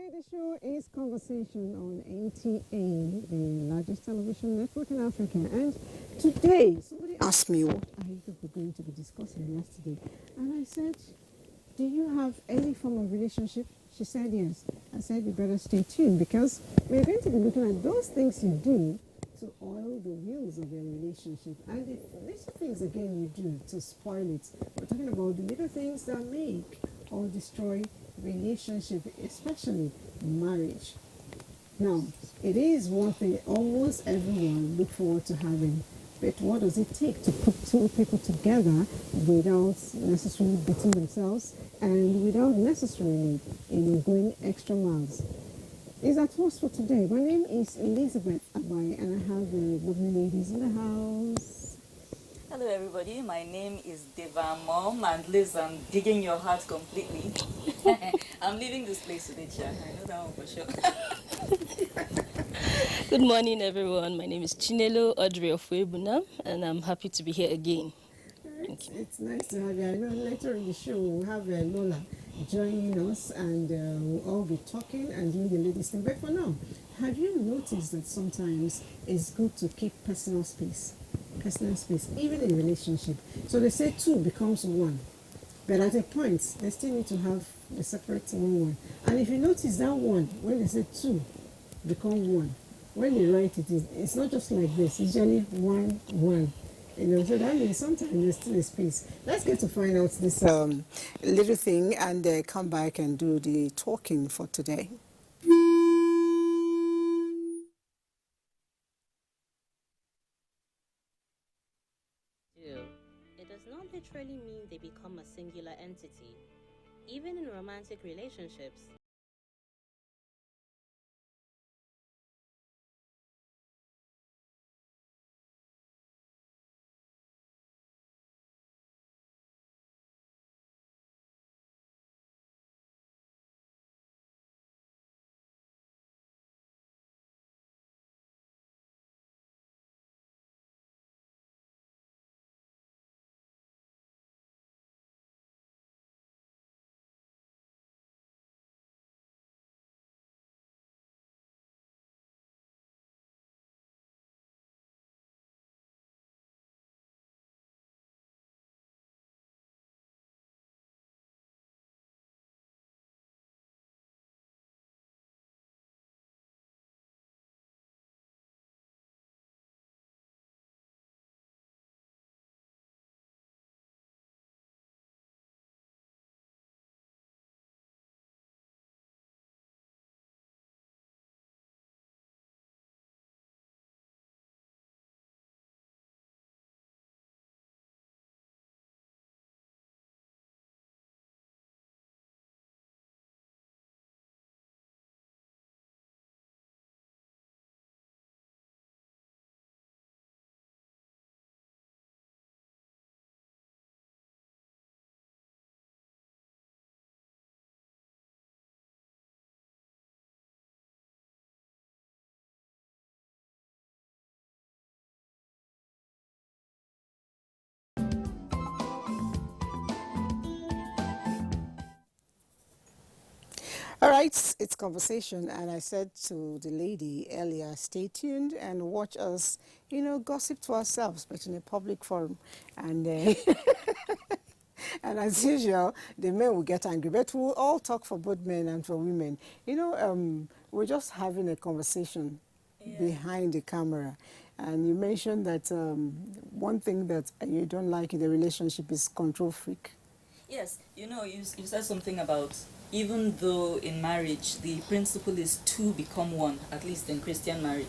The show is Conversation on NTA, the largest television network in Africa. And today, somebody asked me, what are you people going to be discussing yesterday? And I said, do you have any form of relationship? She said yes. I said, you better stay tuned because we're going to be looking at those things you do to oil the wheels of your relationship. And the little things, again, you do to spoil it. We're talking about the little things that make or destroy relationship, especially marriage. Now, it is one thing almost everyone look forward to having, but what does it take to put two people together without necessarily beating themselves and without necessarily, going extra miles? Is our host for today. My name is Elizabeth Abai, and I have lovely ladies in the house. Hello everybody, my name is Deva Mom, and Liz, I'm digging your heart completely. I'm leaving this place today, Cha. I know that one for sure. Good morning, everyone. My name is Chinelo Audrey of Webuna, and I'm happy to be here again. Thank you. It's nice to have you. I know later in the show we'll have Lola joining us, and we'll all be talking and doing the ladies thing. But for now, have you noticed that sometimes it's good to keep personal space? Personal space, even in relationship. So they say two becomes one. But at a point, they still need to have a separate one. And if you notice that one, when they say two become one, when they write it, it's not just like this. It's usually one, one. So that means sometimes there's still a space. Let's get to find out this little thing and come back and do the talking for today. It does not literally mean they become a singular entity. Even in romantic relationships, All right, it's conversation, and I said to the lady earlier, stay tuned and watch us, gossip to ourselves, but in a public forum. And and as usual, the men will get angry, but we'll all talk for both men and for women. We're just having a conversation behind the camera. And you mentioned that one thing that you don't like in the relationship is control freak. Yes, you said something about even though in marriage the principle is two become one, at least in Christian marriage,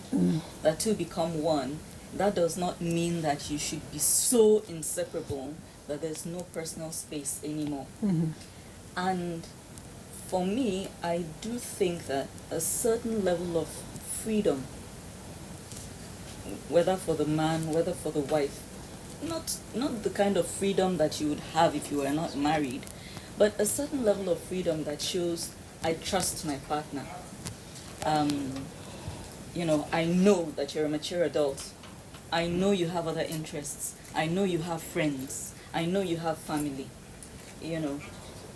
that two become one, that does not mean that you should be so inseparable that there's no personal space anymore. And for me, I do think that a certain level of freedom, whether for the man, whether for the wife, not the kind of freedom that you would have if you were not married, but a certain level of freedom that shows I trust my partner. I know that you're a mature adult. I know you have other interests. I know you have friends. I know you have family.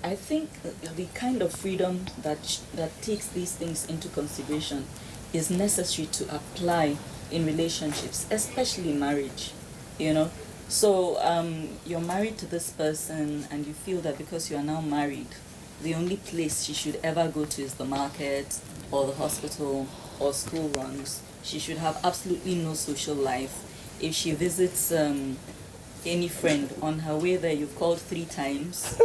I think the kind of freedom that takes these things into consideration is necessary to apply in relationships, especially marriage. You know, so you're married to this person, and you feel that because you are now married, the only place she should ever go to is the market or the hospital or school runs. She should have absolutely no social life. If she visits any friend on her way there, you've called 3 times.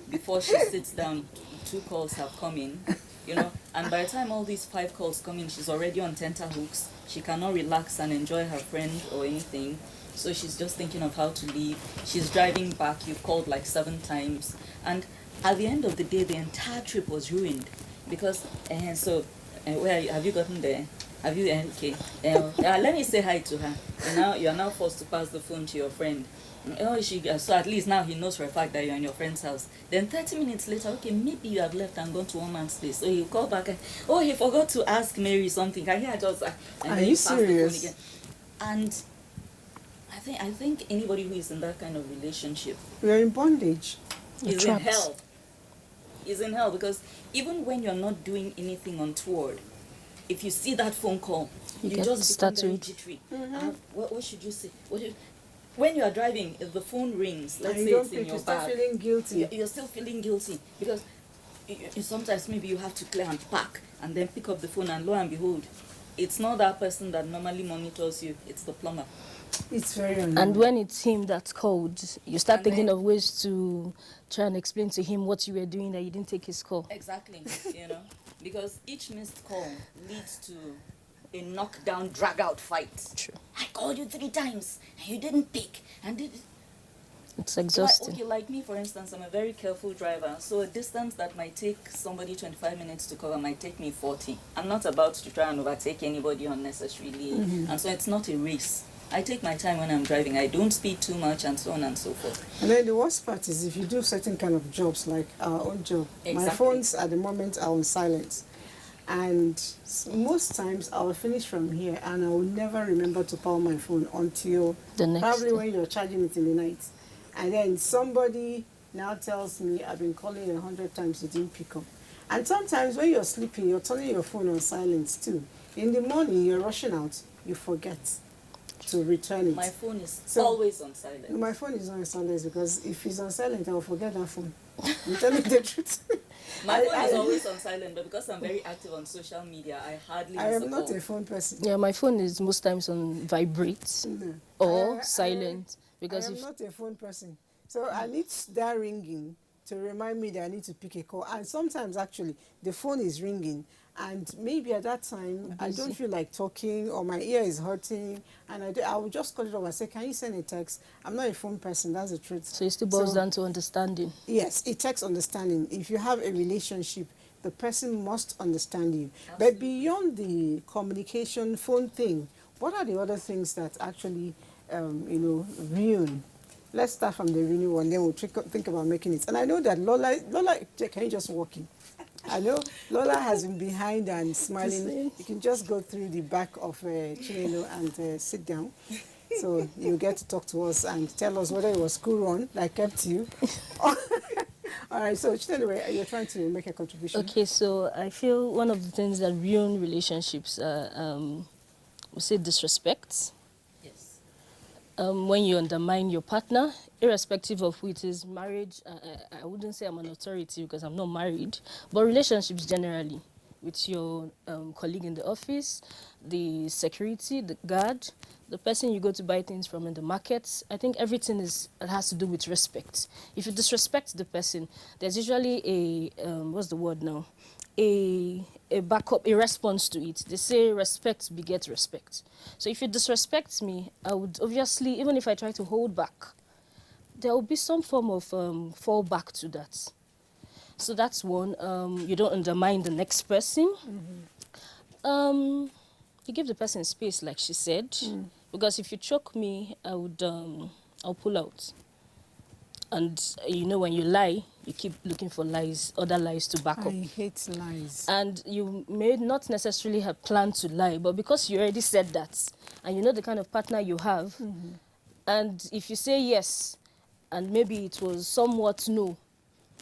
Before she sits down, 2 calls have come in, you know, and by the time all these 5 calls come in, she's already on tenterhooks. She cannot relax and enjoy her friend or anything, so she's just thinking of how to leave. She's driving back, you've called like 7 times, and at the end of the day, the entire trip was ruined because, where have you gotten there? Have you, okay, let me say hi to her. You are now forced to pass the phone to your friend. So at least now he knows for a fact that you're in your friend's house. Then 30 minutes later, okay, maybe you have left and gone to one man's place. So you call back and, he forgot to ask Mary something. Can you just, and Are you serious? again. And I think anybody who is in that kind of relationship We're in bondage. is in hell. Is in hell, because even when you're not doing anything untoward, if you see that phone call, you just become very jittery. What should you say? When you are driving, if the phone rings, let's say it's in your bag, you're feeling guilty. You're still feeling guilty because sometimes maybe you have to clear and pack and then pick up the phone, and lo and behold, it's not that person that normally monitors you, it's the plumber. It's very annoying. And when it's him that called, you start thinking of ways to try and explain to him what you were doing that you didn't take his call. Exactly, because each missed call leads to a knockdown, drag-out fight. True. I called you 3 times and you didn't pick. It's exhausting. Like me, for instance, I'm a very careful driver. So a distance that might take somebody 25 minutes to cover might take me 40. I'm not about to try and overtake anybody unnecessarily. And so it's not a race. I take my time when I'm driving. I don't speed too much, and so on and so forth. And then the worst part is if you do certain kind of jobs, like our own job. Exactly. My phones at the moment are on silent. And most times I will finish from here and I will never remember to power my phone until The next probably day. when you're charging it in the night. And then somebody now tells me, I've been calling you 100 times, you didn't pick up. And sometimes when you're sleeping, you're turning your phone on silent too. In the morning, you're rushing out, you forget to return it. My phone is always on silent. My phone is not on silent because if it's on silent, I will forget that phone. I'm telling the truth. My phone is always on silent, but because I'm very active on social media, I hardly miss I a am not call. a phone person. Yeah, my phone is most times on vibrate or silent. Because I am not a phone person. So I need that ringing to remind me that I need to pick a call. And sometimes actually the phone is ringing and maybe at that time I don't feel like talking or my ear is hurting and I will just call it over and say, can you send a text? I'm not a phone person, that's the truth. So it still boils down to understanding. Yes, it takes understanding. If you have a relationship, the person must understand you. Absolutely. But beyond the communication phone thing, what are the other things that actually, ruin? Let's start from the ruining one, then we'll think about making it. And I know that Lola, can you just walk in? I know Lola has been behind and smiling. You can just go through the back of Chinelo and sit down. So you get to talk to us and tell us whether it was school run that kept you. All right, so Chinelo, you're trying to make a contribution. Okay, so I feel one of the things that ruin relationships are, we say disrespect. Yes. When you undermine your partner, irrespective of who it is, marriage, I wouldn't say I'm an authority because I'm not married, but relationships generally, with your colleague in the office, the security, the guard, the person you go to buy things from in the markets, I think everything has to do with respect. If you disrespect the person, there's usually what's the word now? A backup, a response to it. They say respect begets respect. So if you disrespect me, I would obviously, even if I try to hold back, there will be some form of fallback to that. So that's one. You don't undermine the next person. You give the person space, like she said, because if you choke me, I'll pull out. And when you lie, you keep looking for lies, other lies to back up. I hate lies. And you may not necessarily have planned to lie, but because you already said that, and you know the kind of partner you have, and if you say yes, and maybe it was somewhat no,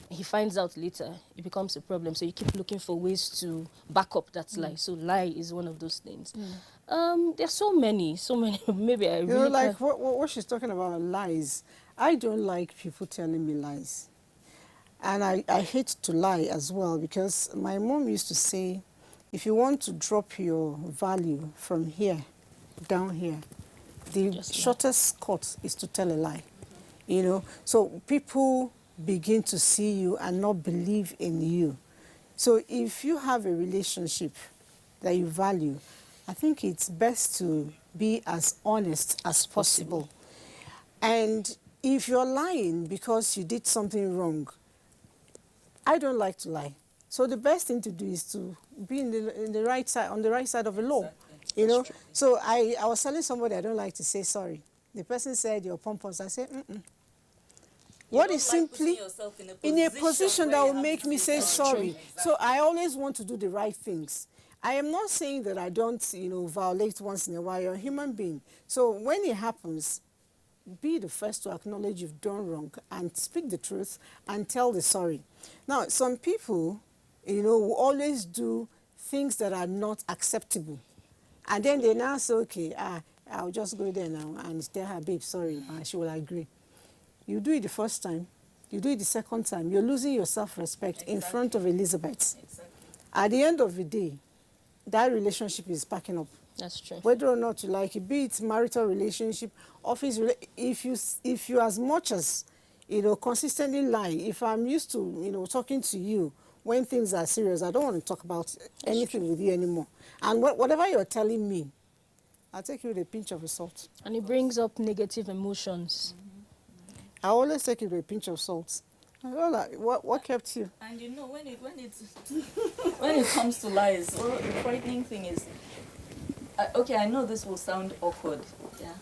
he finds out later, it becomes a problem. So you keep looking for ways to back up that lie. So lie is one of those things. There's so many. Maybe I You really know, like can't. what she's talking about, lies. I don't like people telling me lies. And I hate to lie as well, because my mom used to say, if you want to drop your value from here down here, the Just lie. shortest cut is to tell a lie. You know, so people begin to see you and not believe in you. So if you have a relationship that you value, I think it's best to be as honest as possible. And if you're lying because you did something wrong, I don't like to lie. So the best thing to do is to be in the right side, on the right side of the law. Exactly. You know? true. So I was telling somebody I don't like to say sorry. The person said, you're pompous. I said, mm-mm. What don't is like putting simply yourself in a position that where you will have make to me say sorry. Exactly. So I always want to do the right things. I am not saying that I don't, violate once in a while. You're a human being. So when it happens, be the first to acknowledge you've done wrong and speak the truth and tell the sorry. Now, some people, will always do things that are not acceptable. And then they now say, okay, I'll just go there now and tell her, babe, sorry, and she will agree. You do it the first time, you do it the second time, you're losing your self-respect in front of Elizabeth. Exactly. At the end of the day, that relationship is packing up. That's true. Whether or not you like it, be it marital relationship, if you as much as, consistently lie, if I'm used to, talking to you when things are serious, I don't want to talk about anything with you anymore. And whatever you're telling me, I'll take you with a pinch of salt. And it brings up negative emotions. I always take it with a pinch of salt. What kept you? And when it when it comes to lies, the frightening thing is, okay, I know this will sound awkward, yeah,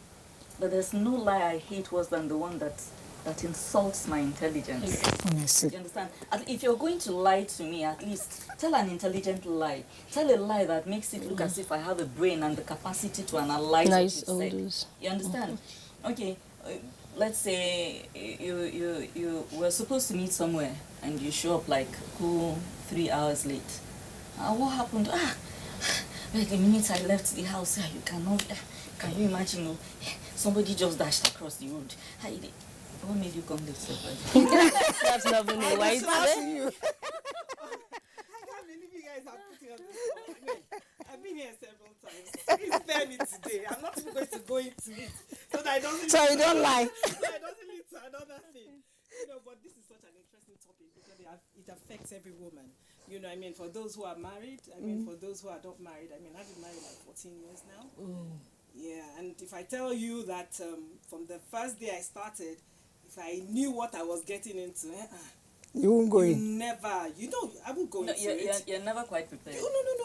but there's no lie I hate worse than the one that insults my intelligence. Yes. You understand? If you're going to lie to me, at least tell an intelligent lie. Tell a lie that makes it look as if I have a brain and the capacity to analyze what Nice you said. odors. You understand? Okay, let's say you were supposed to meet somewhere and you show up like cool 3 hours late. What happened? Wait, the minute I left the house, you cannot. Can you imagine? Somebody just dashed across the road. What made you come late so early? That's not been a white You. I can't believe you guys are putting up this point. I've been here several times. Please spare me today. I'm not even going to go into it. So that I don't So you don't lie. So I don't lead to another thing. But this is such an interesting topic because it affects every woman. For those who are married, for those who are not married, I've been married like 14 years now. Yeah, and if I tell you that from the first day I started, if I knew what I was getting into, You won't go in. never, I won't go into it. You're never quite prepared.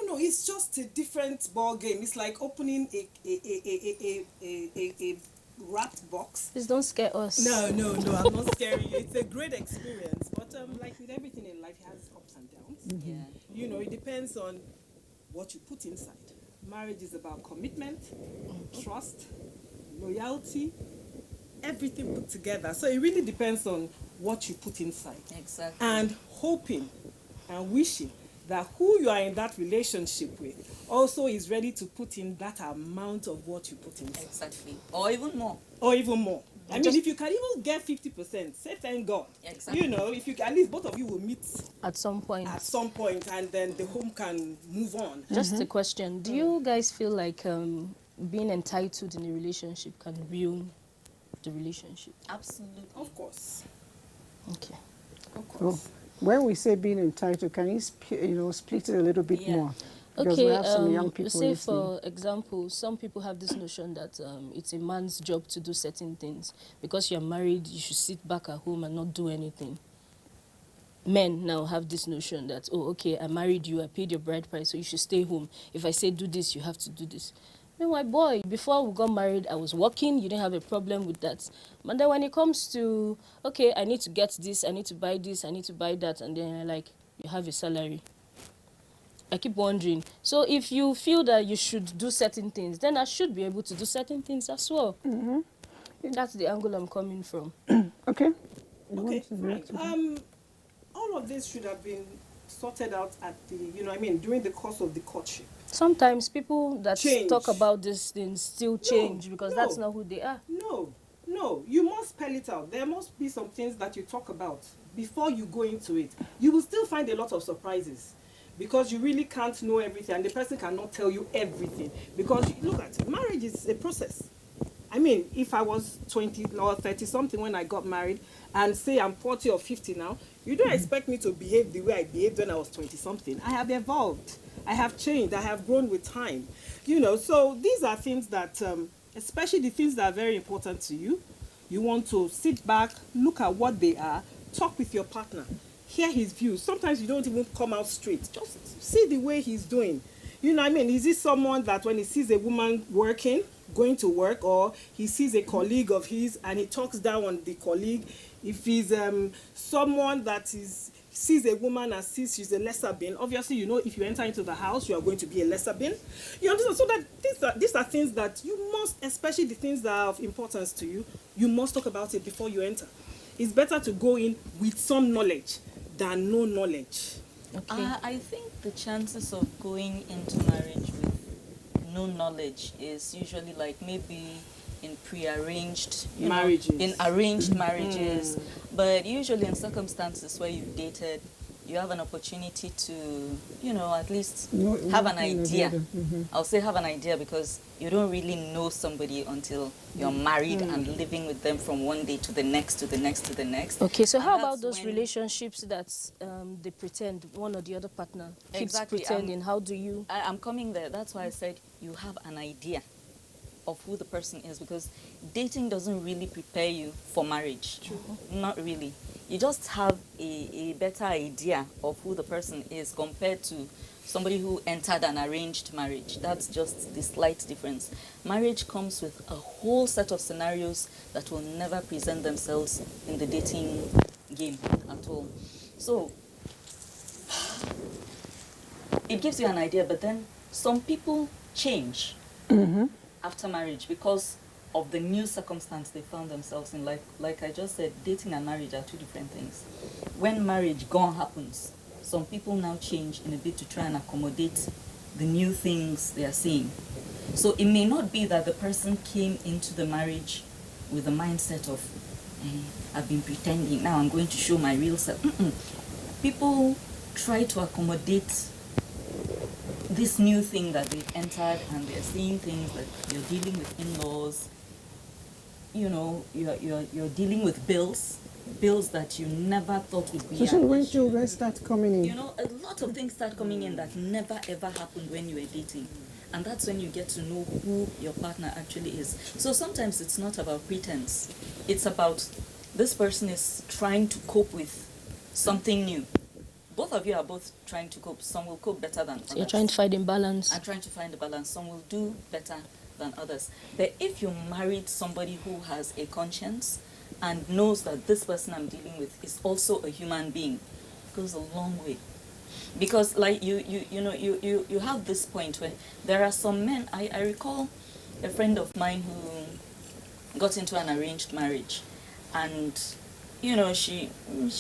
No. It's just a different ball game. It's like opening a wrapped box. Please don't scare us. No, I'm not scaring you. It's a great experience. But like with everything in life, it has ups and downs. Yeah. It depends on what you put inside. Marriage is about commitment, trust, loyalty, everything put together. So it really depends on what you put inside. Exactly. And hoping and wishing that who you are in that relationship with also is ready to put in that amount of what you put inside. Exactly. Or even more. If you can even get 50%, say thank God. Exactly. If you can, at least both of you will meet At some point. and then the home can move on. Just a question. Do you guys feel like being entitled in a relationship can ruin the relationship? Absolutely. Of course. Okay. Of course. When we say being entitled, can you split it a little bit more? Because Okay, we have some young people say listening. for example, some people have this notion that it's a man's job to do certain things. Because you're married, you should sit back at home and not do anything. Men now have this notion that, oh, okay, I married you, I paid your bride price, so you should stay home. If I say do this, you have to do this. My boy, before we got married, I was working, you didn't have a problem with that. But then when it comes to, okay, I need to get this, I need to buy this, I need to buy that, and then you have a salary. I keep wondering, so if you feel that you should do certain things, then I should be able to do certain things as well. That's the angle I'm coming from. Okay. Okay, right. all of this should have been sorted out at the, during the course of the courtship. Sometimes people that Change. talk about these things still change because that's not who they are. No, you must spell it out. There must be some things that you talk about before you go into it. You will still find a lot of surprises because you really can't know everything and the person cannot tell you everything. Because look at it, marriage is a process. I mean, if I was 20 or 30 something when I got married and say I'm 40 or 50 now, you don't expect me to behave the way I behaved when I was 20 something. I have evolved. I have changed. I have grown with time. So these are things that, especially the things that are very important to you, you want to sit back, look at what they are, talk with your partner, hear his views. Sometimes you don't even come out straight. Just see the way he's doing. Is he someone that when he sees a woman working, going to work, or he sees a colleague of his and he talks down on the colleague? If he's someone that sees a woman and sees she's a lesser being, obviously, if you enter into the house, you are going to be a lesser being. You understand? So that these are things that you must, especially the things that are of importance to you, you must talk about it before you enter. It's better to go in with some knowledge than no knowledge. Okay. I think the chances of going into marriage with no knowledge is usually like maybe in pre-arranged marriages, in arranged marriages, but usually in circumstances where you've dated, you have an opportunity to, at least have an idea. I'll say have an idea because you don't really know somebody until you're married and living with them from one day to the next, to the next, to the next. Okay, so how about those relationships that they pretend, one or the other partner keeps pretending? How do you... I'm coming there. That's why I said you have an idea of who the person is, because dating doesn't really prepare you for marriage. Not really. You just have a better idea of who the person is compared to somebody who entered an arranged marriage. That's just the slight difference. Marriage comes with a whole set of scenarios that will never present themselves in the dating game at all. So it gives you an idea, but then some people change after marriage because of the new circumstance they found themselves in. Like I just said, dating and marriage are two different things. When marriage gone happens, some people now change in a bit to try and accommodate the new things they are seeing. So it may not be that the person came into the marriage with the mindset of, I've been pretending, now I'm going to show my real self. People try to accommodate this new thing that they've entered, and they're seeing things that you're dealing with in-laws, you're dealing with bills that you never thought would be. So when children start coming in? A lot of things start coming in that never ever happened when you were dating. And that's when you get to know who your partner actually is. So sometimes it's not about pretense. It's about this person is trying to cope with something new. Both of you are both trying to cope. Some will cope better than others. You're trying to find a balance. I'm trying to find a balance. Some will do better than others. But if you married somebody who has a conscience and knows that this person I'm dealing with is also a human being, it goes a long way. Because like you have this point where there are some men. I recall a friend of mine who got into an arranged marriage, and she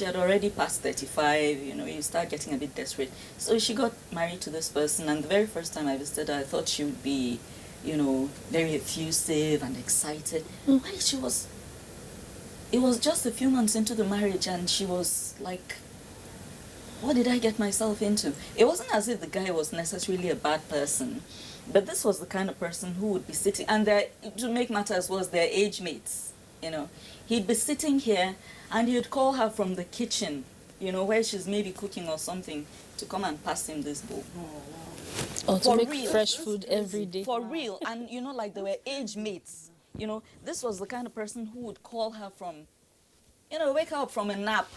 had already passed 35. You start getting a bit desperate. So she got married to this person, and the very first time I visited her, I thought she would be, very effusive and excited. When it was just a few months into the marriage, and she was like, what did I get myself into? It wasn't as if the guy was necessarily a bad person, but this was the kind of person who would be sitting, and to make matters worse, their age mates. He'd be sitting here, and he'd call her from the kitchen, where she's maybe cooking or something, to come and pass him this bowl. Or to make fresh food every day. For real. And, like they were age mates. This was the kind of person who would call her from, wake her up from a nap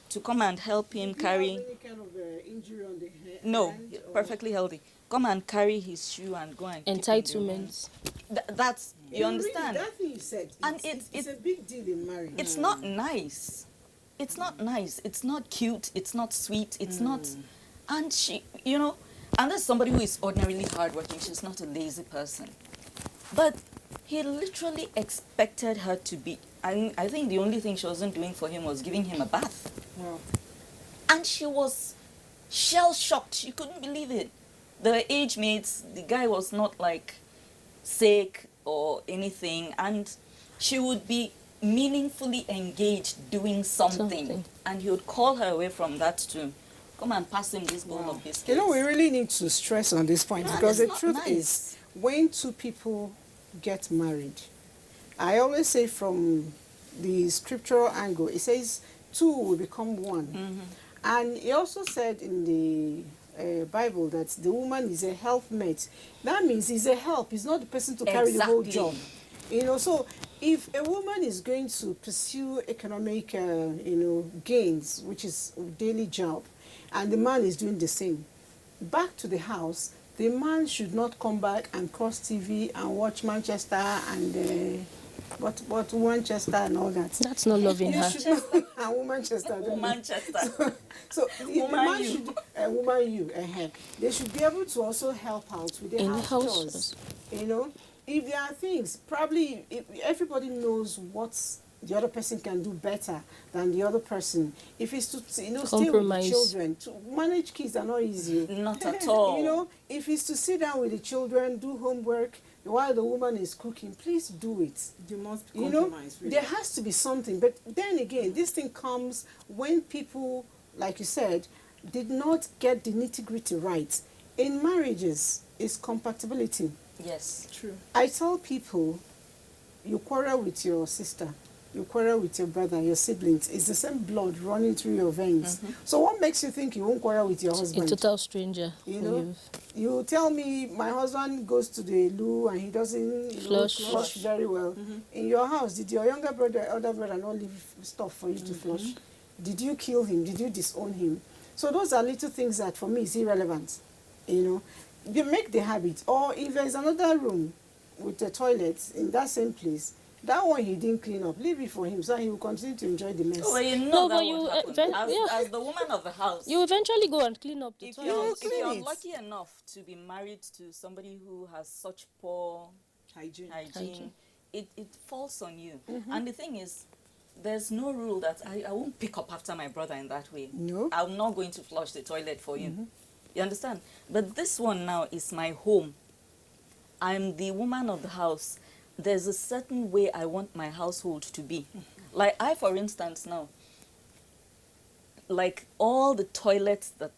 to come and help him carry. Any kind of injury on the head? No, perfectly healthy. Come and carry his shoe and go and Entitlements. That's, you understand? That thing you said, And it's a big deal in marriage. It's not nice. It's not nice. It's not cute. It's not sweet. It's not. And she, and there's somebody who is ordinarily hardworking. She's not a lazy person. But he literally expected her to be. I think the only thing she wasn't doing for him was giving him a bath. Wow. And she was shell-shocked. She couldn't believe it. The age mates, the guy was not like sick or anything, and she would be meaningfully engaged doing something. And he would call her away from that to come and pass him this bowl of biscuits. You know, we really need to stress on this point, Yeah, because the it's not truth nice. is, when two people get married, I always say from the scriptural angle, it says two will become one. And he also said in the Bible that the woman is a helpmate. That means he's a help. He's not the person to carry the whole Exactly. job. You know, so if a woman is going to pursue economic, gains, which is a daily job, and the man is doing the same, back to the house, the man should not come back and cross TV and watch Manchester and what Manchester and all that. That's not loving her. And Manchester. Manchester. So the man should, woman you, they should be able to also help out with the In house house chores. You know, if there are things, probably if everybody knows what the other person can do better than the other person. If it's to, stay with the Compromise. children, to manage kids are not easy. Not at all. You know, if it's to sit down with the children, do homework while the woman is cooking, please do it. You must You know, compromise. Really. there has to be something. But then again, this thing comes when people, like you said, did not get the nitty-gritty right. In marriages, it's compatibility. Yes. True. I tell people, you quarrel with your sister, you quarrel with your brother, your siblings. It's the same blood running through your veins. So what makes you think you won't quarrel with your A husband? total stranger. You who know, you've- you tell me my husband goes to the loo and he doesn't flush very well. In your house, did your younger brother, elder brother not leave stuff for you to flush? Did you kill him? Did you disown him? So those are little things that for me is irrelevant. You know, they make the habit. Or if there's another room with the toilets in that same place, that one he didn't clean up, leave it for him so he will continue to enjoy the mess. Oh, well, you know No, that but won't you, happen. As the woman of the house, You eventually go and clean up the if toilet. you're clean it. lucky enough to be married to somebody who has such poor Hygiene. hygiene, it falls on you. And the thing is, there's no rule that I won't pick up after my brother in that way. No. I'm not going to flush the toilet for you. You understand? But this one now is my home. I'm the woman of the house. There's a certain way I want my household to be. Like I, for instance, now, like all the toilets that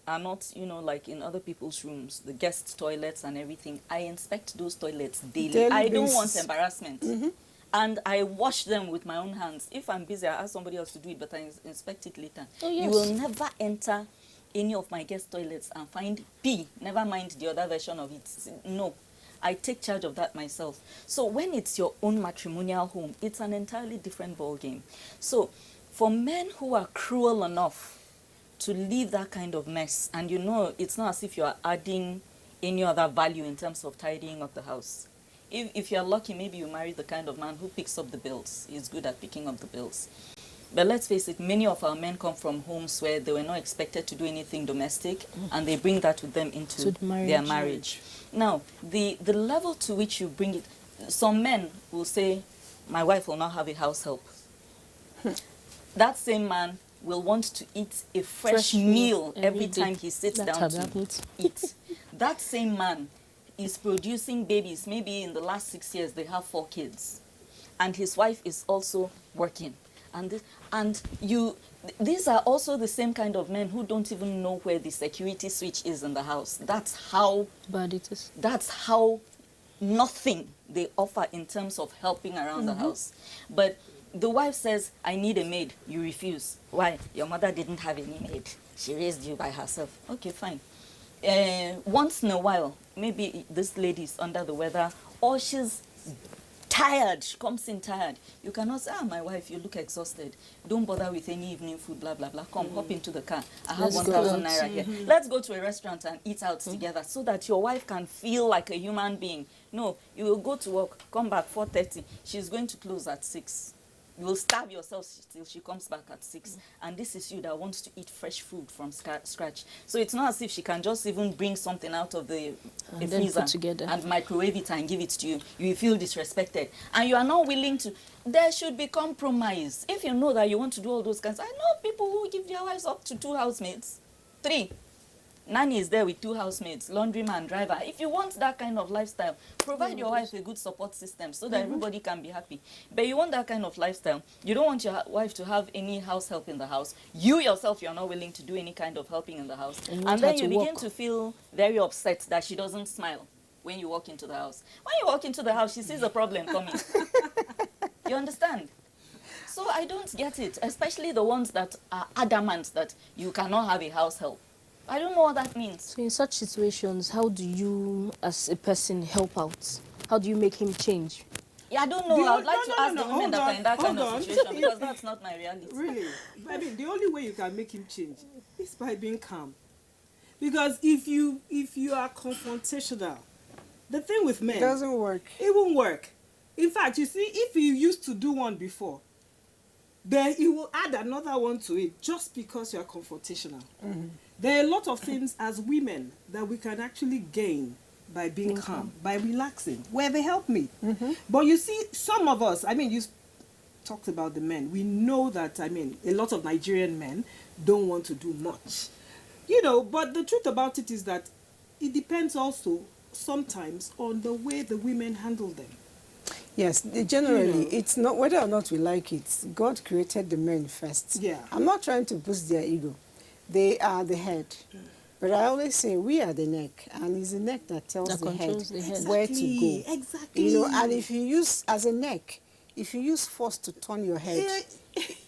are not, like in other people's rooms, the guest toilets and everything, I inspect those toilets daily. Daily I don't basis. want embarrassment. And I wash them with my own hands. If I'm busy, I ask somebody else to do it, but I inspect it later. Oh, yes. You will never enter any of my guest toilets and find pee, never mind the other version of it. No. I take charge of that myself. So when it's your own matrimonial home, it's an entirely different ballgame. So for men who are cruel enough to leave that kind of mess, and it's not as if you're adding any other value in terms of tidying up the house. If you're lucky, maybe you marry the kind of man who picks up the bills. He's good at picking up the bills. But let's face it, many of our men come from homes where they were not expected to do anything domestic, and they bring that with them into their marriage. Now, the level to which you bring it, some men will say, my wife will not have a house help. That same man will want to eat a fresh meal every time he sits down to eat. That same man is producing babies. Maybe in the last 6 years, they have 4 kids. And his wife is also working. These are also the same kind of men who don't even know where the security switch is in the house. That's how Bad it is. That's how nothing they offer in terms of helping around the house. But the wife says, I need a maid. You refuse. Why? Your mother didn't have any maid. She raised you by herself. Okay, fine. Once in a while, maybe this lady is under the weather, or she's tired, she comes in tired. You cannot say, my wife, you look exhausted. Don't bother with any evening food, blah, blah, blah. Come, hop into the car. I have 1,000 naira here. Let's go to a restaurant and eat out together so that your wife can feel like a human being. No, you will go to work, come back 4:30. She's going to close at 6. You will starve yourself till she comes back at 6. And this is you that wants to eat fresh food from scratch. So it's not as if she can just even bring something out of the freezer and microwave it and give it to you. You feel disrespected. And you are not willing to. There should be compromise. If you know that you want to do all those kinds. I know people who give their wives up to 2 housemaids. 3. Nanny is there with 2 housemates, laundryman, driver. If you want that kind of lifestyle, provide your wife a good support system so that everybody can be happy. But you want that kind of lifestyle. You don't want your wife to have any house help in the house. You yourself, you're not willing to do any kind of helping in the house. And then you begin to feel very upset that she doesn't smile when you walk into the house. When you walk into the house, she sees a problem coming. You understand? So I don't get it, especially the ones that are adamant that you cannot have a house help. I don't know what that means. So in such situations, how do you, as a person, help out? How do you make him change? Yeah, I don't know. I would like to ask the women that are in that kind of situation because that's not my reality. Really? I mean, the only way you can make him change is by being calm. Because if you are confrontational, the thing with men... It doesn't work. It won't work. In fact, you see, if you used to do one before, then you will add another one to it just because you are confrontational. There are a lot of things as women that we can actually gain by being calm, by relaxing, where they help me. But you see, some of us, I mean, you talked about the men. We know that, I mean, a lot of Nigerian men don't want to do much. You know, but the truth about it is that it depends also sometimes on the way the women handle them. Yes, generally, it's not whether or not we like it. God created the men first. Yeah. I'm not trying to boost their ego. They are the head. But I always say we are the neck, and it's the neck that tells the head where to go. Exactly. You know, and if you use, as a neck, if you use force to turn your head,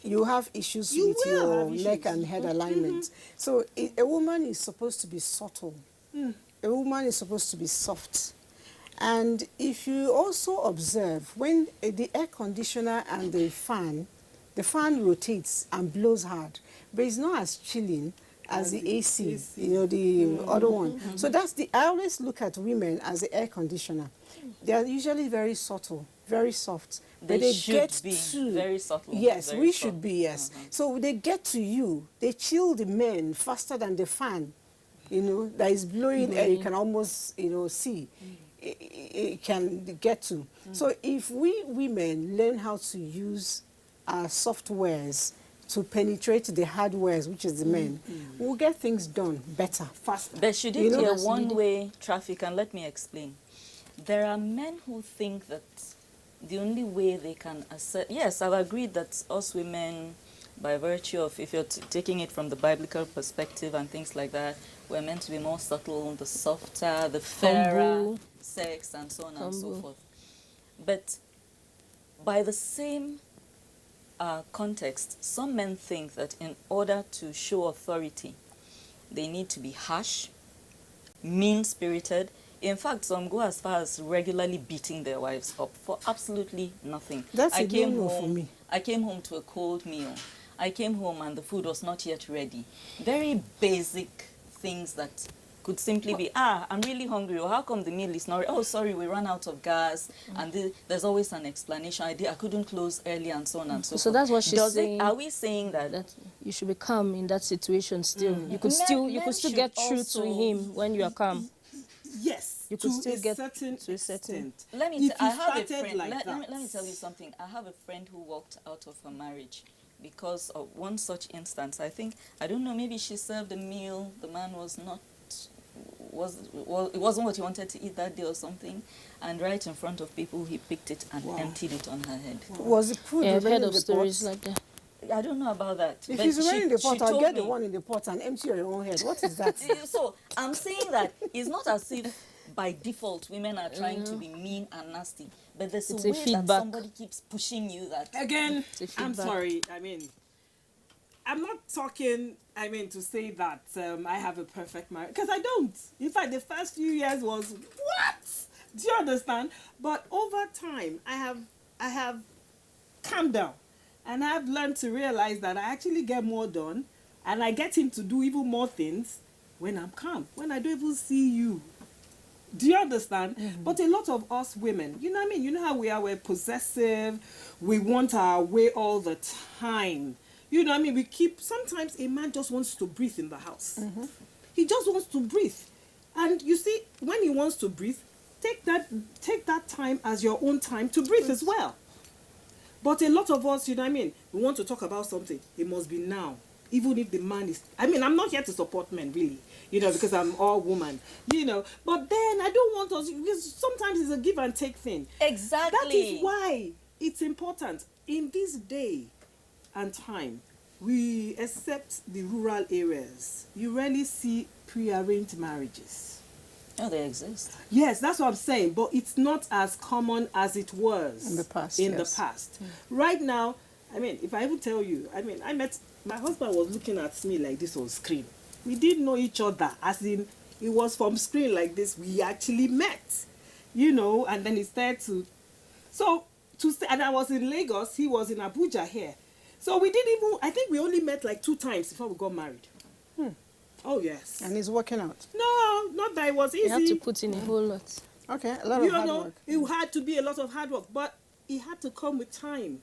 you have issues with your neck and head alignment. So a woman is supposed to be subtle. A woman is supposed to be soft. And if you also observe, when the air conditioner and the fan rotates and blows hard, but it's not as chilling as the AC, you know, the other one. So that's I always look at women as the air conditioner. They are usually very subtle, very soft. They should be very subtle. Yes, we should be, yes. So they get to you, they chill the men faster than the fan, you know, that is blowing air, you can almost, you know, see. It can get to. So if we women learn how to use our softwares to penetrate the hardwares, which is the men, we'll get things done better, faster. But should it be a one-way traffic? And let me explain. There are men who think that the only way they can assert... Yes, I've agreed that us women, by virtue of, if you're taking it from the biblical perspective and things like that, we're meant to be more subtle, the softer, the fairer sex, and so on and so forth. But by the same context, some men think that in order to show authority, they need to be harsh, mean-spirited. In fact, some go as far as regularly beating their wives up for absolutely nothing. That's a no-no for me. I came home to a cold meal. I came home and the food was not yet ready. Very basic things that could simply be, I'm really hungry, or how come the meal is not ready? Oh, sorry, we ran out of gas, and there's always an explanation. I couldn't close early, and so on and so forth. So that's what she's saying. Are we saying that you should be calm in that situation still? You could still get through to him when you are calm. Yes, you could still get to a certain extent. Let me tell you something. I have a friend who walked out of her marriage because of one such instance. I don't know, maybe she served a meal, the man it wasn't what he wanted to eat that day or something, and right in front of people he picked it and emptied it on her head. Was it food? I've heard of stories like that. I don't know about that. If it's already in the pot, I'll get the one in the pot and empty your own head. What is that? So I'm saying that it's not as if by default women are trying to be mean and nasty, but there's a way that somebody keeps pushing you that... Again, I'm sorry, I'm not talking, to say that I have a perfect marriage, because I don't. In fact, the first few years was, what? Do you understand? But over time, I have calmed down, and I've learned to realize that I actually get more done, and I get him to do even more things when I'm calm, when I don't even see you Do you understand? But a lot of us women, you know what I mean? You know how we are, we're possessive, we want our way all the time. You know what I mean? We keep, sometimes a man just wants to breathe in the house. He just wants to breathe. And you see, when he wants to breathe, take that time as your own time to breathe as well. But a lot of us, you know what I mean? We want to talk about something. It must be now. Even if the man is, I mean, I'm not here to support men, really, you know, because I'm all woman, you know. But then I don't want us, because sometimes it's a give and take thing. Exactly. That is why it's important. In this day and time, we accept the rural areas. You rarely see pre-arranged marriages. Oh, they exist. Yes, that's what I'm saying. But it's not as common as it was In the past, In yes. the past. Right now, I mean, if I even tell you, I mean, my husband was looking at me like this on screen. We didn't know each other, as in, it was from screen like this. We actually met, you know, and then he started to, and I was in Lagos, he was in Abuja here. So we didn't even, I think we only met like 2 times before we got married. Oh, yes. And it's working out. No, not that it was easy. You have to put in a whole lot. Okay, a lot of hard work. It had to be a lot of hard work, but it had to come with time.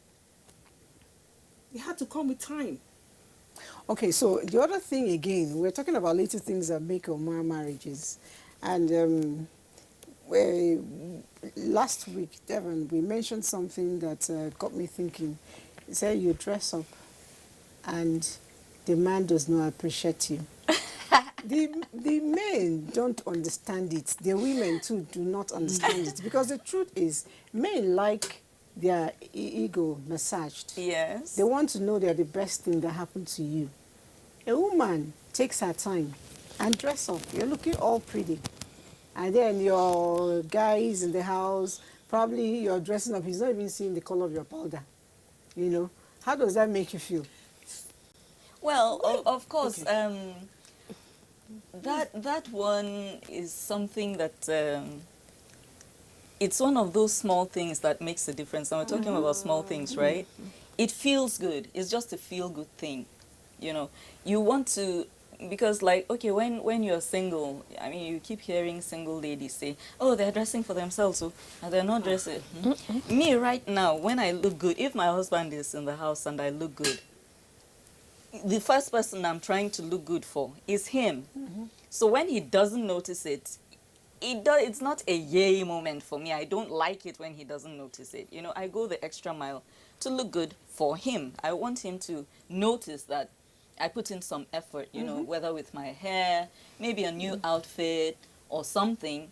It had to come with time. Okay, so the other thing again, we're talking about little things that make or mar marriages. And last week, Devon, we mentioned something that got me thinking. He said you dress up and the man does not appreciate you. The men don't understand it. The women too do not understand it. Because the truth is, men like their ego massaged. Yes. They want to know they're the best thing that happened to you. A woman takes her time and dress up. You're looking all pretty. And then your guys in the house, probably you're dressing up. He's not even seeing the color of your powder. You know? How does that make you feel? Well, of course, that one is something that it's one of those small things that makes a difference. And we're talking about small things, right? It feels good. It's just a feel-good thing, you know. You want to, because like, okay, when you're single, I mean, you keep hearing single ladies say, oh, they're dressing for themselves, so and they're not dressing. Me right now, when I look good, if my husband is in the house and I look good, the first person I'm trying to look good for is him. So when he doesn't notice it, it's not a yay moment for me. I don't like it when he doesn't notice it. You know, I go the extra mile to look good for him. I want him to notice that I put in some effort, you know, whether with my hair, maybe a new outfit or something.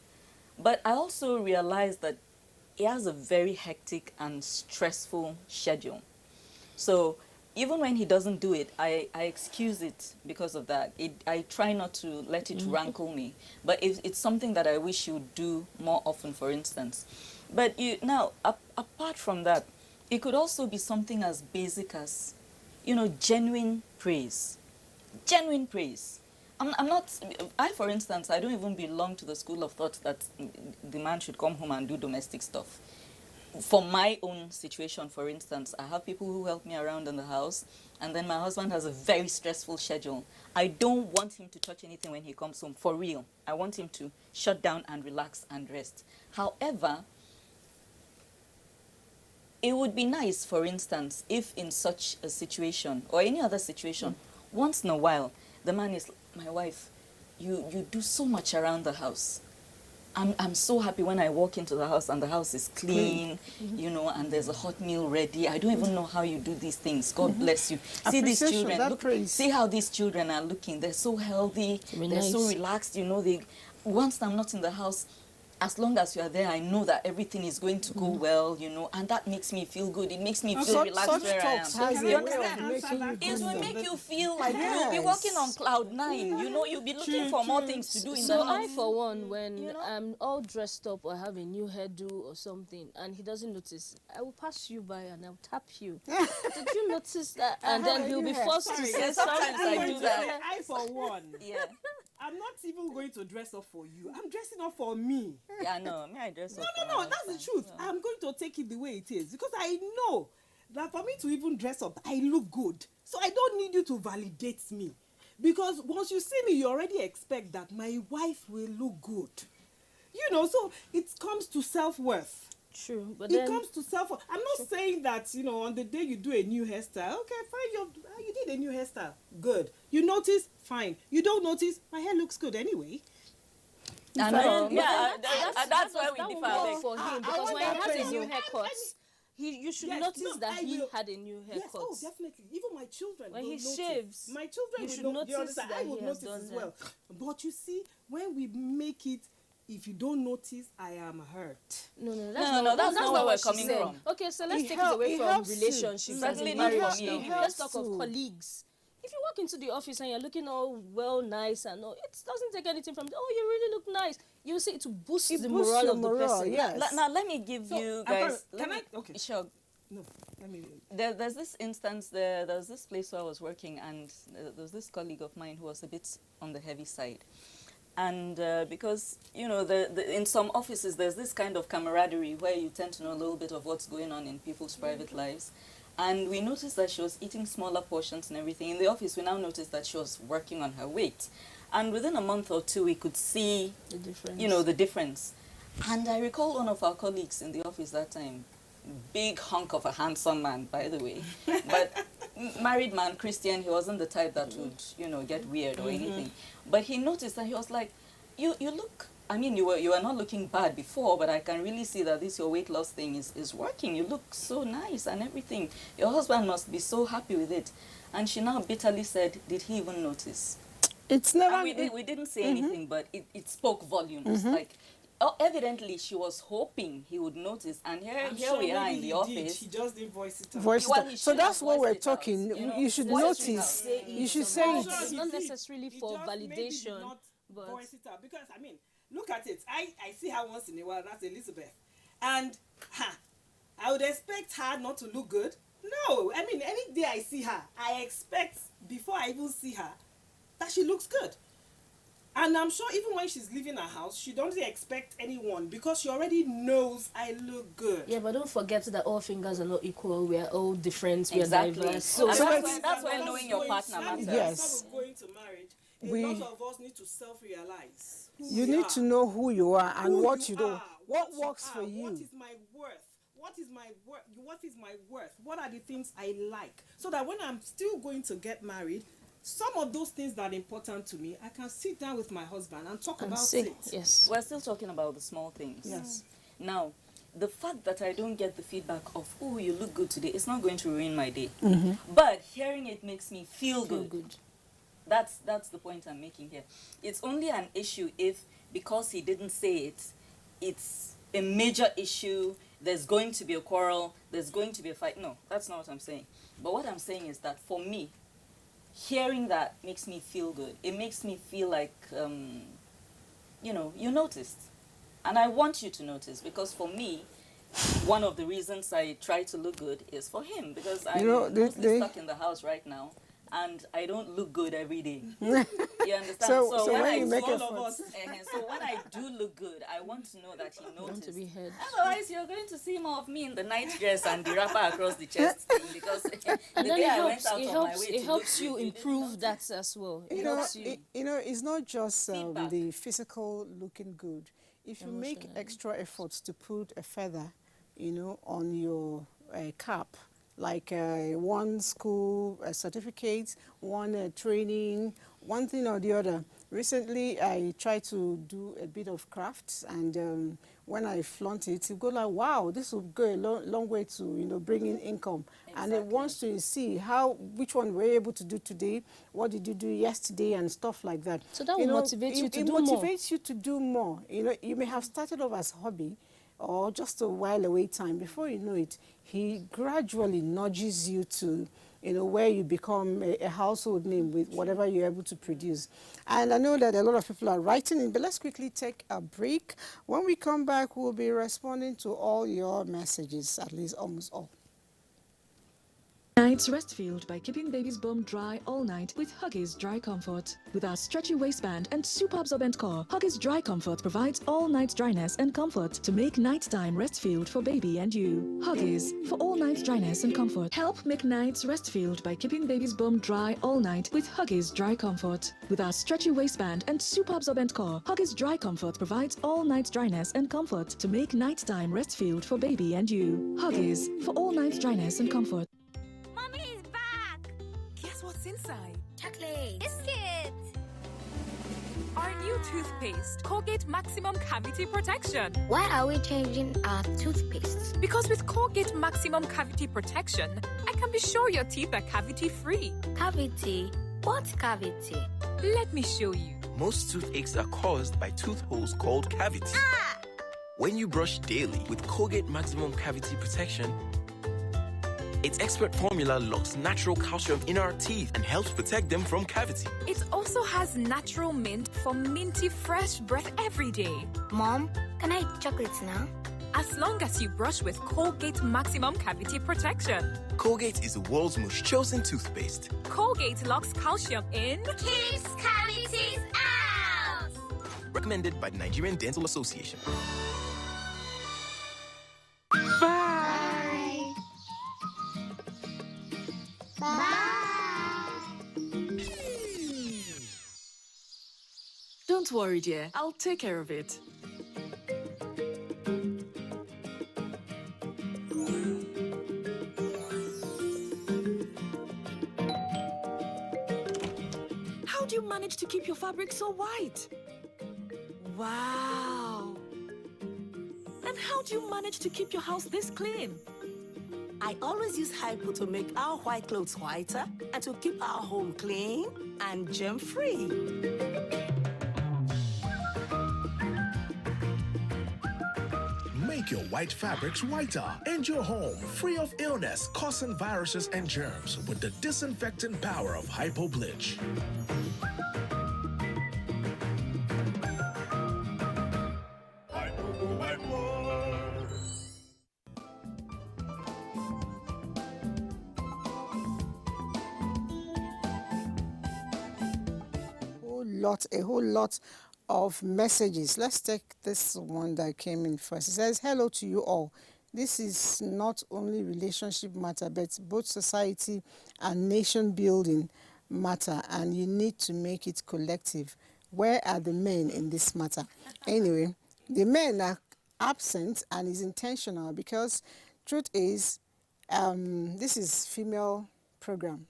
But I also realized that he has a very hectic and stressful schedule. So even when he doesn't do it, I excuse it because of that. I try not to let it rankle me. But it's something that I wish you would do more often, for instance. But now, apart from that, it could also be something as basic as, you know, genuine praise. Genuine praise. For instance, I don't even belong to the school of thought that the man should come home and do domestic stuff. For my own situation, for instance, I have people who help me around in the house, and then my husband has a very stressful schedule. I don't want him to touch anything when he comes home, for real. I want him to shut down and relax and rest. However, it would be nice, for instance, if in such a situation, or any other situation, once in a while, the man is, my wife, you do so much around the house. I'm so happy when I walk into the house and the house is clean, you know, and there's a hot meal ready. I don't even know how you do these things. God bless you. See these children. See how these children are looking. They're so healthy. They're so relaxed. You know, once I'm not in the house, as long as you are there, I know that everything is going to go well, you know, and that makes me feel good. It makes me feel relaxed where I am. You understand? It will make you feel like you'll be walking on cloud 9. You know, you'll be looking for more things to do in the house. So I, for one, when I'm all dressed up or have a new hairdo or something, and he doesn't notice, I will pass you by and I'll tap you. Did you notice that? And then he'll be forced to say something. I do that. I, for one. Yeah. I'm not even going to dress up for you. I'm dressing up for me. Yeah, no, me I dress up. No, that's the truth. Yeah. I'm going to take it the way it is because I know that for me to even dress up, I look good. So I don't need you to validate me. Because once you see me, you already expect that my wife will look good. You know, so it comes to self-worth. True, but It then comes to self. I'm not saying that, you know, on the day you do a new hairstyle, okay, fine, you did a new hairstyle, good. You notice, fine. You don't notice, my hair looks good anyway. I But know. then- Yeah, but then that's where we that differ. will I work think. for him I because want when he that has a person. new haircut, you should Yes, notice no, that I he will. had a new haircut. Yes, oh, definitely. Even my children When will he notice. shaves, My children you will should know, notice you understand? that I he would has notice done as that. well. But you see, when we make it, if you don't notice, I am hurt. No, No, that's not not where we're what she coming said. from. Okay, so let's It take it away from helps you. relationships Certainly and not for marriage me now. anyway. Let's talk of Helps to- colleagues. If you walk into the office and you're looking all well, nice, and all, it doesn't take anything from, oh, you really look nice. You see it to boost It the boosts morale your of the morale, person. yes. Now, let me give So, you I'm gonna- guys. can let me, I- okay. Sure. No, let me. There's this instance there was this place where I was working, and there was this colleague of mine who was a bit on the heavy side. And because, you know, in some offices there's this kind of camaraderie where you tend to know a little bit of what's going on in people's private lives. And we noticed that she was eating smaller portions and everything. In the office, we now noticed that she was working on her weight. And within a month or two, we could see, The difference. you know, the difference. And I recall one of our colleagues in the office that time, big hunk of a handsome man, by the way, but married man, Christian, he wasn't the type that would, you know, get weird or anything. But he noticed that he was like, you look, I mean, you were not looking bad before, but I can really see that this your weight loss thing is working. You look so nice and everything. Your husband must be so happy with it. And she now bitterly said, did he even notice? It's never. And we didn't say anything, but it spoke volumes. Like, evidently she was hoping he would notice, and here we are in the office. He just didn't voice it out. Voice it Well, out. he So should that's have what we're voiced it out, talking. you know, You should voice it notice. out. You should say I'm it. sure It's he not did. necessarily He for just maybe did validation, not but- voice it out, because I mean, look at it. I see her once in a while. That's Elizabeth, and I would expect her not to look good. No, I mean, any day I see her, I expect before I even see her that she looks good. And I'm sure even when she's leaving her house, she doesn't expect anyone, because she already knows I look good. Yeah, but don't forget that all fingers are not equal. We are all different. We are Exactly. diverse. So So that's where knowing your partner matters. Yes. Going to marriage, a We- lot of us need to self-realize. who You we need are, to know who you are and who what you do. are, What you works are, for you. What is my worth? What is my worth? What is my worth? What are the things I like? So that when I'm still going to get married, some of those things that are important to me, I can sit down with my husband and talk And about say, it. yes. We're still talking about the small things. Yes. Now, the fact that I don't get the feedback of, oh, you look good today, it's not going to ruin my day. But hearing it makes me feel Feel good. good. That's the point I'm making here. It's only an issue if, because he didn't say it, it's a major issue, there's going to be a quarrel, there's going to be a fight. No, that's not what I'm saying. But what I'm saying is that for me, hearing that makes me feel good. It makes me feel like, you know, you noticed. And I want you to notice, because for me, one of the reasons I try to look good is for him, because I'm mostly stuck in the house right now, and I don't look good every day. You understand? So when when I you make all effort. of us, so when I do look good, I want to know that he Want noticed. to be heard. Otherwise, you're going to see more of me in the night dress and the wrapper across the chest thing, because the And then day it I went helps. out It of my helps. way It to helps look you good, didn't improve notice. that as well. It You know, helps you. it's not just Feedback. the physical looking good. If you make Emotionally. extra efforts to put a feather, you know, on your cap, like one school certificate, one training, one thing or the other. Recently, I tried to do a bit of crafts, and when I flaunt it, you go like, wow, this will go a long way to, you know, bring in income. And it Exactly. wants to see which one we're able to do today, what did you do yesterday, and stuff like that. So that You will know, motivate you to it do more. motivates you to do more. You know, you may have started off as hobby or just a while away time. Before you know it, he gradually nudges you to, you know, where you become a household name with whatever you're able to produce. And I know that a lot of people are writing in, but let's quickly take a break. When we come back, we'll be responding to all your messages, at least almost all. Nights rest filled by keeping baby's bum dry all night with Huggies Dry Comfort. With our stretchy waistband and super absorbent core, Huggies Dry Comfort provides all night dryness and comfort to make nighttime rest filled for baby and you. Huggies for all night dryness and comfort. Help make nights rest filled by keeping baby's bum dry all night with Huggies Dry Comfort. With our stretchy waistband and super absorbent core, Huggies Dry Comfort provides all night dryness and comfort to make nighttime rest filled for baby and you. Huggies for all night dryness and comfort. Mommy is back! Guess what's inside? Chocolate! Biscuit! Our new toothpaste, Colgate Maximum Cavity Protection. Why are we changing our toothpaste? Because with Colgate Maximum Cavity Protection, I can be sure your teeth are cavity-free. Cavity? What cavity? Let me show you. Most toothaches are caused by tooth holes called cavities. Ah! When you brush daily with Colgate Maximum Cavity Protection, its expert formula locks natural calcium in our teeth and helps protect them from cavity. It also has natural mint for minty fresh breath every day. Mom, can I eat chocolates now? As long as you brush with Colgate Maximum Cavity Protection. Colgate is the world's most chosen toothpaste. Colgate locks calcium in. Keeps cavities out! Recommended by the Nigerian Dental Association. Bye! Bye! Don't worry, dear. I'll take care of it. How do you manage to keep your fabric so white? Wow! And how do you manage to keep your house this clean? I always use Hypo to make our white clothes whiter and to keep our home clean and germ-free. Make your white fabrics whiter and your home free of illness causing viruses and germs with the disinfecting power of Hypo Bleach. A whole lot of messages. Let's take this one that came in first. It says, hello to you all. This is not only relationship matter, but both society and nation building matter, and you need to make it collective. Where are the men in this matter? Anyway, the men are absent, and it's intentional because truth is, this is female program,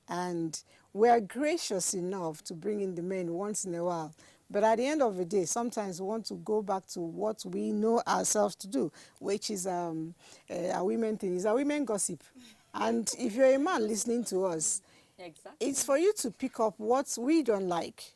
and we are gracious enough to bring in the men once in a while. But at the end of the day, sometimes we want to go back to what we know ourselves to do, which is a women thing. It's a women gossip. And if you're a man listening to us, Exactly. it's for you to pick up what we don't like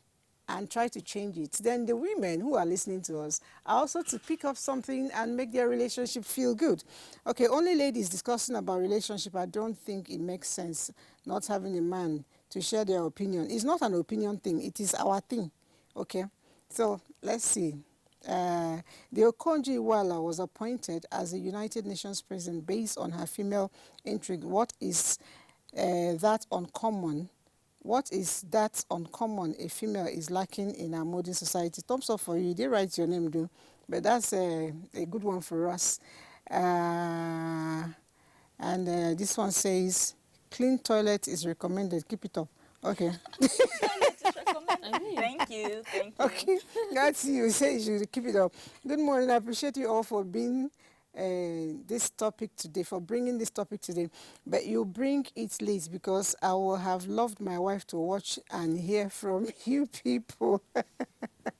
and try to change it. Then the women who are listening to us are also to pick up something and make their relationship feel good. Okay, only ladies discussing about relationship, I don't think it makes sense not having a man to share their opinion. It's not an opinion thing, it is our thing. Okay, so let's see. The Okonjo Iweala was appointed as the United Nations president based on her female intrigue. What is that uncommon? What is that uncommon a female is lacking in our modern society? Thumbs up for you. You did write your name, though, but that's a good one for us. And this one says, clean toilet is recommended. Keep it up. Okay. Thank you. Okay, that's you. Say you should keep it up. Good morning. I appreciate you all for being this topic today, for bringing this topic today. But you bring it late because I will have loved my wife to watch and hear from you people.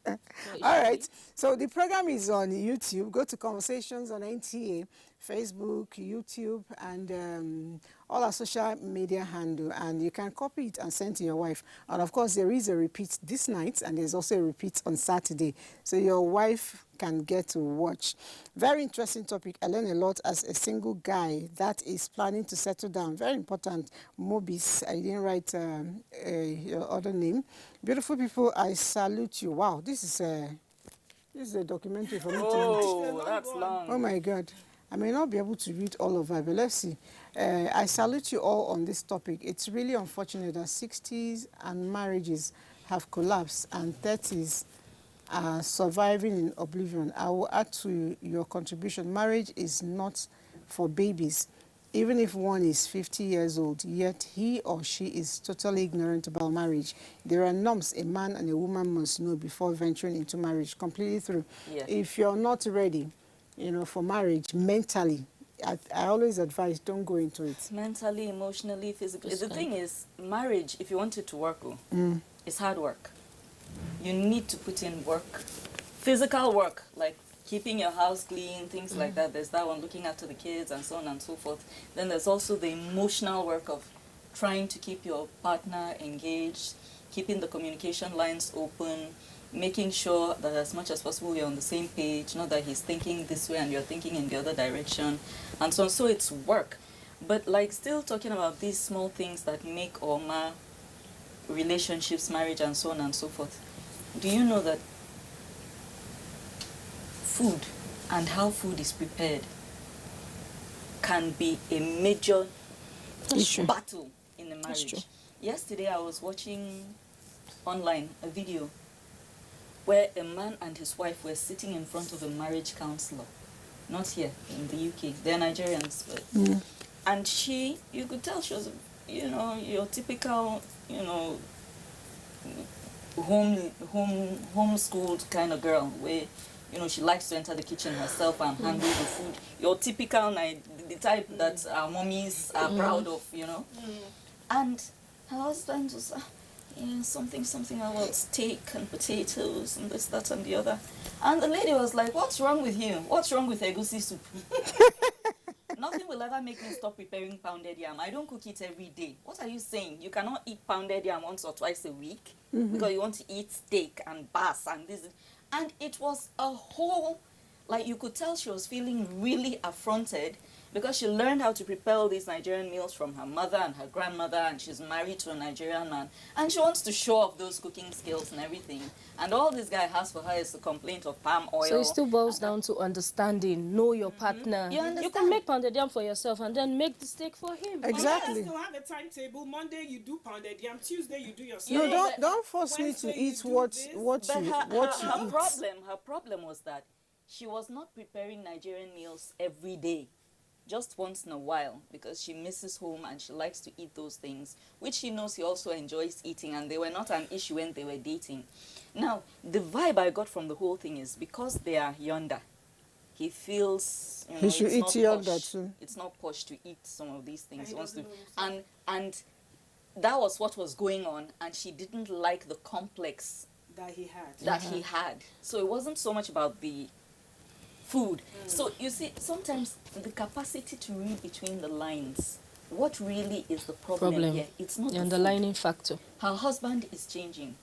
All right. So the program is on YouTube. Go to Conversations on NTA, Facebook, YouTube, and all our social media handle, and you can copy it and send to your wife. And of course, there is a repeat this night, and there's also a repeat on Saturday, so your wife can get to watch. Very interesting topic. I learned a lot as a single guy that is planning to settle down. Very important. Mobis, I didn't write your other name. Beautiful people, I salute you. Wow, this is a documentary for me to read. Oh, that's long. Oh my God. I may not be able to read all of it, but let's see. I salute you all on this topic. It's really unfortunate that 60s and marriages have collapsed and 30s are surviving in oblivion. I will add to your contribution. Marriage is not for babies. Even if one is 50 years old, yet he or she is totally ignorant about marriage. There are norms a man and a woman must know before venturing into marriage. Completely through. Yeah. If you're not ready, for marriage mentally, I always advise don't go into it. Mentally, emotionally, physically. The thing is, marriage, if you want it to work, it's hard work. You need to put in work, physical work, like keeping your house clean, things like that. There's that one, looking after the kids and so on and so forth. Then there's also the emotional work of trying to keep your partner engaged, keeping the communication lines open, making sure that as much as possible you're on the same page, not that he's thinking this way and you're thinking in the other direction, and so on. So it's work. But like still talking about these small things that make or mar relationships, marriage, and so on and so forth. Do you know that food and how food is prepared can be a major battle in a marriage? Yesterday I was watching online a video where a man and his wife were sitting in front of a marriage counselor. Not here, in the UK. They're Nigerians. But and she, you could tell she was, your typical, homeschooled kind of girl where, she likes to enter the kitchen herself and handle the food. Your typical, the type that our mommies are proud of, And her husband was, something about steak and potatoes and this, that, and the other. And the lady was like, what's wrong with you? What's wrong with egusi soup? Nothing will ever make me stop preparing pounded yam. I don't cook it every day. What are you saying? You cannot eat pounded yam once or twice a week because you want to eat steak and bass and this. And it was a whole, like you could tell she was feeling really affronted because she learned how to prepare all these Nigerian meals from her mother and her grandmother, and she's married to a Nigerian man. And she wants to show off those cooking skills and everything. And all this guy has for her is a complaint of palm oil. So it still boils down to understanding, know your partner. You can make pounded yam for yourself and then make the steak for him. Exactly. You have a timetable. Monday you do pounded yam. Tuesday you do your steak. No, don't force me to eat what you eat. Her problem was that she was not preparing Nigerian meals every day. Just once in a while, because she misses home and she likes to eat those things, which she knows he also enjoys eating, and they were not an issue when they were dating. Now, the vibe I got from the whole thing is because they are yonder, he feels he should eat yonder too. It's not posh to eat some of these things. And that was what was going on, and she didn't like the complex that he had. So it wasn't so much about the food. So you see, sometimes the capacity to read between the lines, what really is the problem here? It's not the underlying factor. Her husband is changing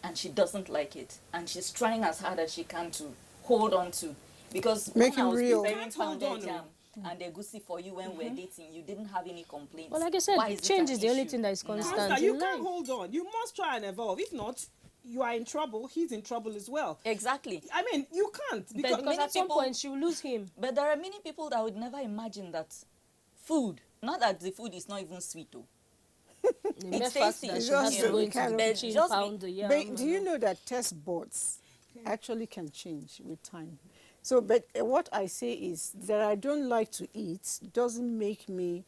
and she doesn't like it, and she's trying as hard as she can to hold on to, because make when I was real. preparing pounded yam and egusi for you when we're dating, you didn't have any complaints. Well, like I said, change is the only thing that is constant. You can't hold on. You must try and evolve. If not, you are in trouble, he's in trouble as well. Exactly. I mean, you can't. Because at some point she will lose him. But there are many people that would never imagine that food, not that the food is not even sweet though. It's tasty. That she has to go into the kitchen, pound the yam. But do you know that taste buds actually can change with time? So, but what I say is that I don't like to eat doesn't make me,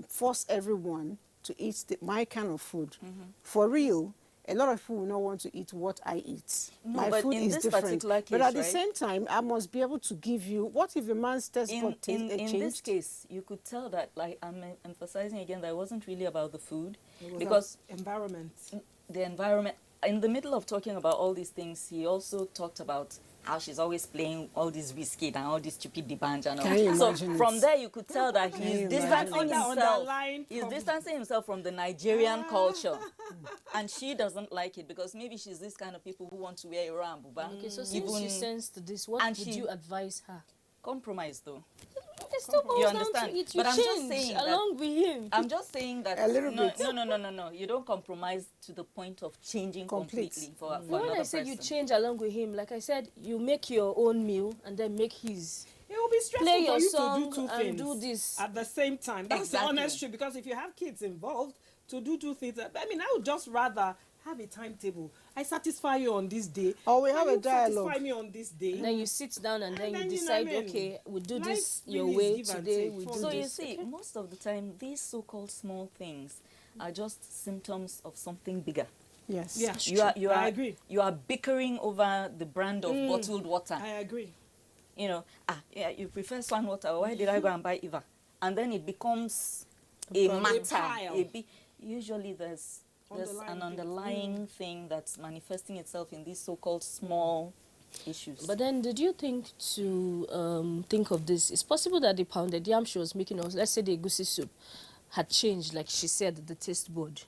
force everyone to eat my kind of food. For real. A lot of people will not want to eat what I eat. No, my food is different. Case, but at the same time, I must be able to give you, what if a man's taste bud changed? In this case, you could tell that, like I'm emphasizing again, that it wasn't really about the food. Because environment. The environment. In the middle of talking about all these things, he also talked about how she's always playing all this whiskey and all this stupid debanja and all. So from there you could tell that he's distancing himself from the Nigerian culture. And she doesn't like it because maybe she's this kind of people who want to wear a buba. Okay, so since she sensed this, what would you advise her? Compromise though. It still boils down to it. You change along with him. I'm just saying that a little bit. No. You don't compromise to the point of changing completely for when I say you change along with him, like I said, you make your own meal and then make his. It will be stressful Play for your you song to do two and things do this. at the same time. That's Exactly. the honest truth. Because if you have kids involved, to do two things, I mean, I would just rather have a timetable. I satisfy you on this day. Or we have and a you dialogue. satisfy me on this day. And then you sit down and then you you know decide, what I mean? okay, we'll do Life this your really is way give and today, take. we do So you this. see, most of the time, these so-called small things are just symptoms of something bigger. Yes. Yeah, I agree. You are bickering over the brand of bottled water. I agree. You know, yeah, you prefer Swan water. Why did I go and buy Eva? And then it becomes a From a matter. pile. Usually there's an Underlying underlying thing that's manifesting itself in these so-called small issues. But then, did you think to think of this? It's possible that the pounded yam she was making us, let's say the egusi soup, had changed, like she said, the taste board.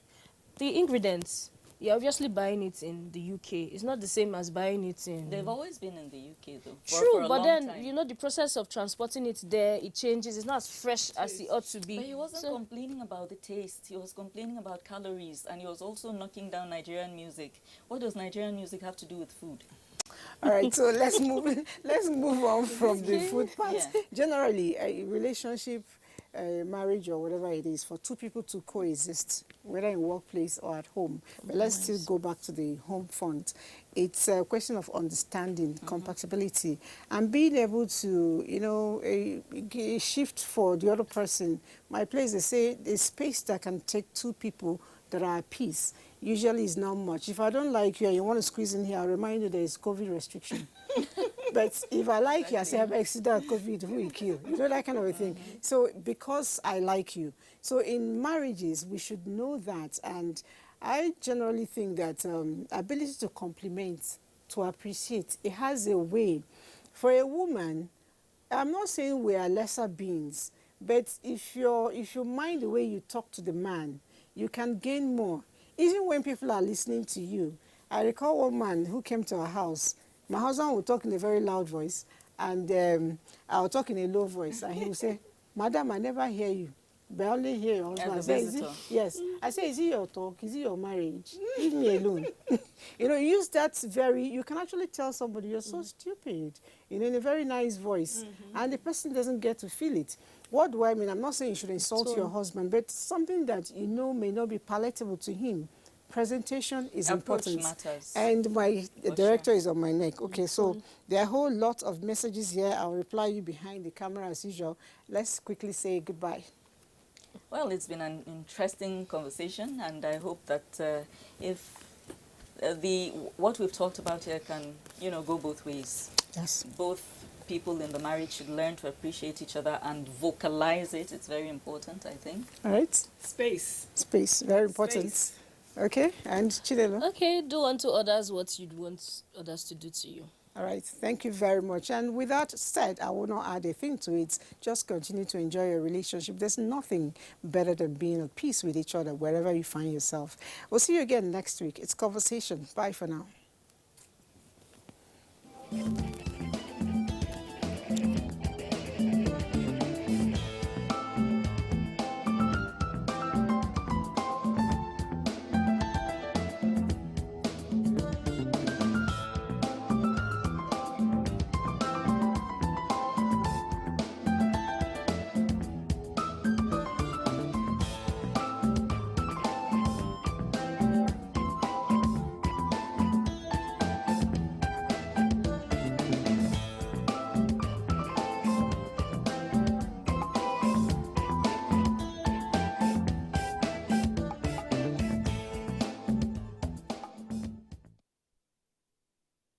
The ingredients, you're obviously buying it in the UK. It's not the same as buying it in... They've always been in the UK, though. True, for a but long then, time. you know, the process of transporting it there, it changes. It's not as fresh as it ought to be. But he wasn't complaining about the taste. He was complaining about calories, and he was also knocking down Nigerian music. What does Nigerian music have to do with food? All right, so let's move on from the food part. Yeah. Generally, a relationship, marriage or whatever it is, for two people to coexist, whether in workplace or at home. But let's still go back to the home front. It's a question of understanding, compatibility, and being able to, you know, a shift for the other person. My place, they say, the space that can take two people that are at peace usually is not much. If I don't like you and you want to squeeze in here, I'll remind you there is COVID restriction. But if I like you, I say, I'm accident COVID, who will kill? You know, that kind of a thing. So because I like you. So in marriages, we should know that. And I generally think that ability to compliment, to appreciate, it has a way. For a woman, I'm not saying we are lesser beings, but if you mind the way you talk to the man, you can gain more. Even when people are listening to you. I recall one man who came to our house. My husband would talk in a very loud voice, and I would talk in a low voice, and he would say, Madam, I never hear you, but I only hear your husband. I say, yes. I say, is it your talk? Is it your marriage? Leave me alone. You know, use that you can actually tell somebody, you're so stupid, you know, in a very nice voice, and the person doesn't get to feel it. What do I mean? I'm not saying you should insult your husband, but something that you know may not be palatable to him. Presentation is important. Matters. And my director is on my neck. Okay, so there are a whole lot of messages here. I'll reply you behind the camera as usual. Let's quickly say goodbye. Well, it's been an interesting conversation, and I hope that if what we've talked about here can, you know, go both ways. Yes. Both people in the marriage should learn to appreciate each other and vocalize it. It's very important, I think. All right. Space. Space, very important. Space. Okay, and Chidelo? Okay, do unto others what you'd want others to do to you. All right, thank you very much. And with that said, I will not add a thing to it. Just continue to enjoy your relationship. There's nothing better than being at peace with each other wherever you find yourself. We'll see you again next week. It's Conversation. Bye for now.